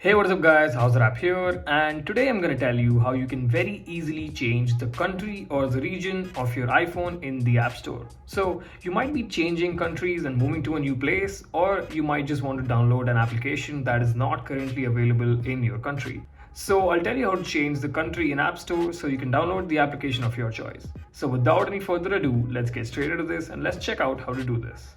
Hey, what is up guys, how's the rap here, and today I'm going to tell you how you can very easily change the country or the region of your iPhone in the App Store. So you might be changing countries and moving to a new place, or you might just want to download an application that is not currently available in your country. So I'll tell you how to change the country in App Store so you can download the application of your choice. So without any further ado, let's get straight into this and let's check out how to do this.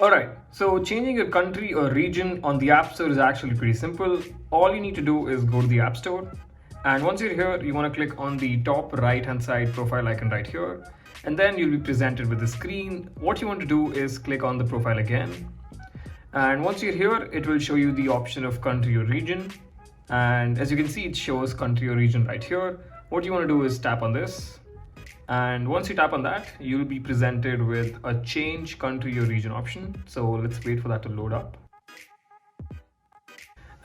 Alright, so changing your country or region on the App Store is actually pretty simple. All you need to do is go to the App Store, and once you're here, you want to click on the top right hand side profile icon right here, and then you'll be presented with the screen. What you want to do is click on the profile again, and once you're here, it will show you the option of country or region, and as you can see, it shows country or region right here. What you want to do is tap on this. And once you tap on that, you'll be presented with a change country or region option. So let's wait for that to load up.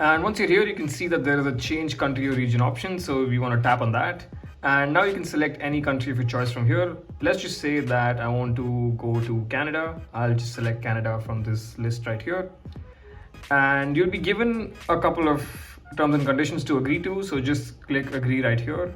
And once you're here, you can see that there is a change country or region option. So we want to tap on that. And now you can select any country of your choice from here. Let's just say that I want to go to Canada. I'll just select Canada from this list right here. And you'll be given a couple of terms and conditions to agree to. So just click agree right here.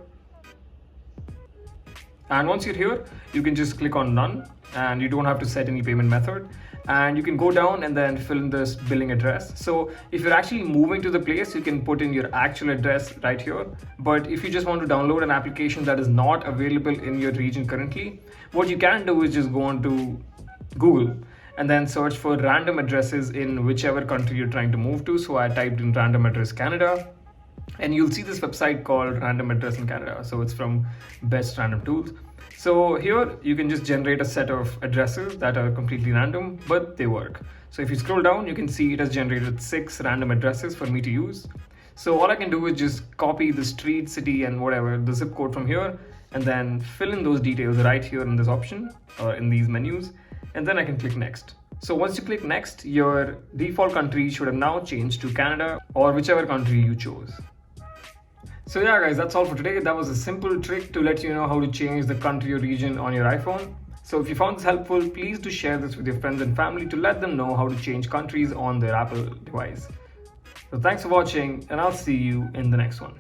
And once you're here, you can just click on none, and you don't have to set any payment method, and you can go down and then fill in this billing address. So if you're actually moving to the place, you can put in your actual address right here. But if you just want to download an application that is not available in your region currently, what you can do is just go on to Google and then search for random addresses in whichever country you're trying to move to. So I typed in random address Canada, and you'll see this website called Random Address in Canada. So it's from Best Random Tools. So here you can just generate a set of addresses that are completely random, but they work. So if you scroll down, you can see it has generated 6 random addresses for me to use. So all I can do is just copy the street, city, and whatever, the zip code from here, and then fill in those details right here in this option or in these menus, and then I can click next. So once you click next, your default country should have now changed to Canada or whichever country you chose. So yeah guys, that's all for today. That was a simple trick to let you know how to change the country or region on your iPhone. So if you found this helpful, please do share this with your friends and family to let them know how to change countries on their Apple device. So thanks for watching, and I'll see you in the next one.